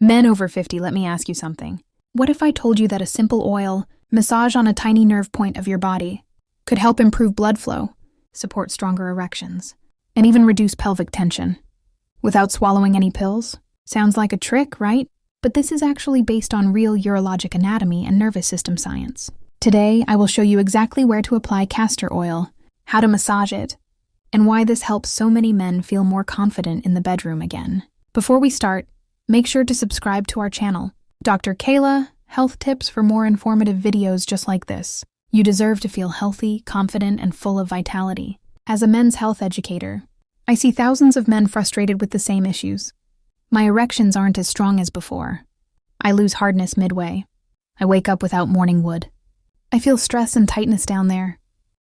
Men over 50, let me ask you something. What if I told you that a simple oil, massage on a tiny nerve point of your body, could help improve blood flow, support stronger erections, and even reduce pelvic tension, without swallowing any pills? Sounds like a trick, right? But this is actually based on real urologic anatomy and nervous system science. Today, I will show you exactly where to apply castor oil, how to massage it, and why this helps so many men feel more confident in the bedroom again. Before we start, make sure to subscribe to our channel. Dr. Kayla, health tips for more informative videos just like this. You deserve to feel healthy, confident, and full of vitality. As a men's health educator, I see thousands of men frustrated with the same issues. My erections aren't as strong as before. I lose hardness midway. I wake up without morning wood. I feel stress and tightness down there.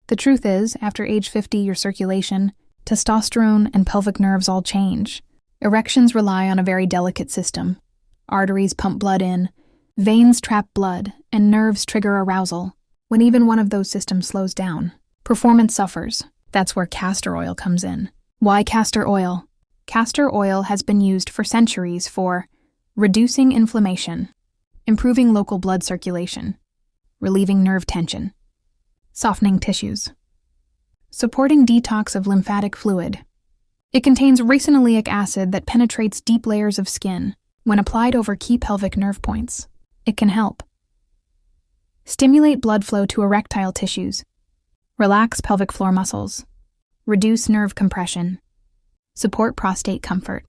The truth is, after age 50, your circulation, testosterone, and pelvic nerves all change. Erections rely on a very delicate system. Arteries pump blood in, veins trap blood, and nerves trigger arousal. When even one of those systems slows down, performance suffers. That's where castor oil comes in. Why castor oil? Castor oil has been used for centuries for reducing inflammation, improving local blood circulation, relieving nerve tension, softening tissues, supporting detox of lymphatic fluid. It contains ricinoleic acid that penetrates deep layers of skin. When applied over key pelvic nerve points, it can help stimulate blood flow to erectile tissues, relax pelvic floor muscles, reduce nerve compression, support prostate comfort.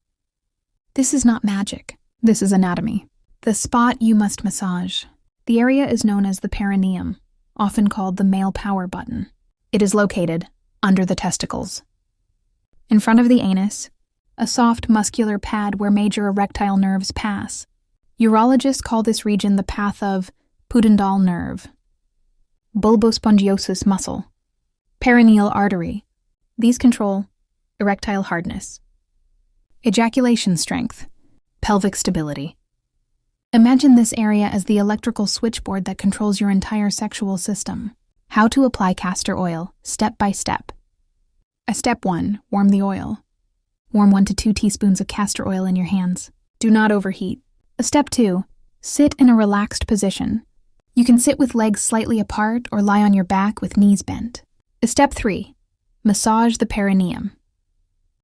This is not magic. This is anatomy. The spot you must massage. The area is known as the perineum, often called the male power button. It is located under the testicles. In front of the anus, a soft muscular pad where major erectile nerves pass. Urologists call this region the path of pudendal nerve, bulbospongiosus muscle, perineal artery. These control erectile hardness, ejaculation strength, pelvic stability. Imagine this area as the electrical switchboard that controls your entire sexual system. How to apply castor oil, step by step. Step 1, warm the oil. Warm 1 to 2 teaspoons of castor oil in your hands. Do not overheat. Step 2, sit in a relaxed position. You can sit with legs slightly apart or lie on your back with knees bent. Step 3, massage the perineum.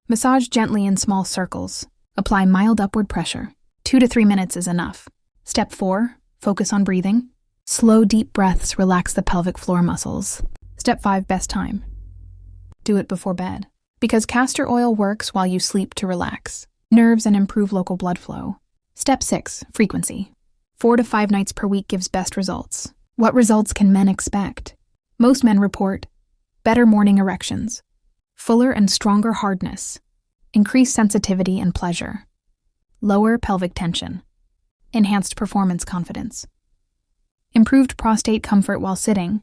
Massage gently in small circles. Apply mild upward pressure. 2 to 3 minutes is enough. Step 4, focus on breathing. Slow, deep breaths relax the pelvic floor muscles. Step 5, best time. Do it before bed. Because castor oil works while you sleep to relax nerves and improve local blood flow. Step 6, frequency. 4 to 5 nights per week gives best results. What results can men expect? Most men report better morning erections, fuller and stronger hardness, increased sensitivity and pleasure, lower pelvic tension, enhanced performance confidence, improved prostate comfort while sitting.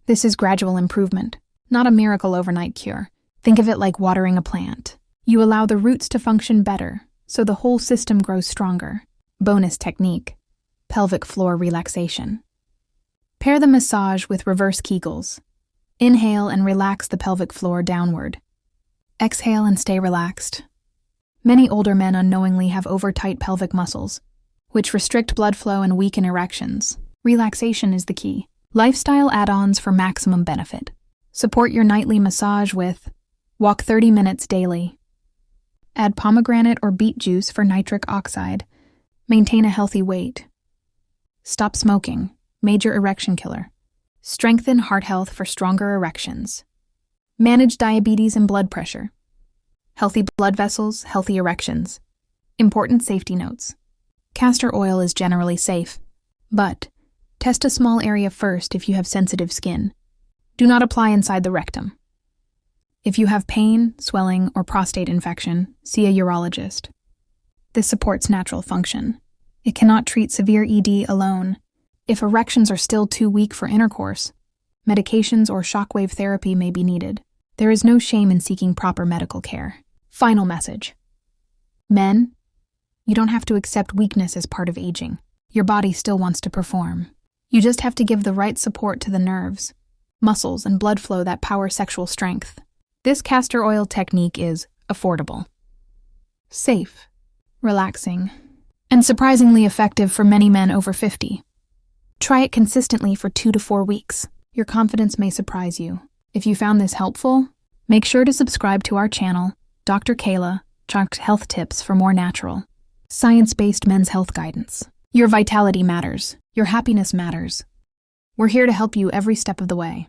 This is gradual improvement, not a miracle overnight cure. Think of it like watering a plant. You allow the roots to function better, so the whole system grows stronger. Bonus technique: pelvic floor relaxation. Pair the massage with reverse Kegels. Inhale and relax the pelvic floor downward. Exhale and stay relaxed. Many older men unknowingly have over-tight pelvic muscles, which restrict blood flow and weaken erections. Relaxation is the key. Lifestyle add-ons for maximum benefit. Support your nightly massage with walk 30 minutes daily. Add pomegranate or beet juice for nitric oxide. Maintain a healthy weight. Stop smoking, major erection killer. Strengthen heart health for stronger erections. Manage diabetes and blood pressure. Healthy blood vessels, healthy erections. Important safety notes. Castor oil is generally safe, but test a small area first if you have sensitive skin. Do not apply inside the rectum. If you have pain, swelling, or prostate infection, see a urologist. This supports natural function. It cannot treat severe ED alone. If erections are still too weak for intercourse, medications or shockwave therapy may be needed. There is no shame in seeking proper medical care. Final message. Men, you don't have to accept weakness as part of aging. Your body still wants to perform. You just have to give the right support to the nerves, muscles, and blood flow that power sexual strength. This castor oil technique is affordable, safe, relaxing, and surprisingly effective for many men over 50. Try it consistently for 2 to 4 weeks. Your confidence may surprise you. If you found this helpful, make sure to subscribe to our channel, Dr. Kayla, Chalked Health Tips, for more natural, science-based men's health guidance. Your vitality matters. Your happiness matters. We're here to help you every step of the way.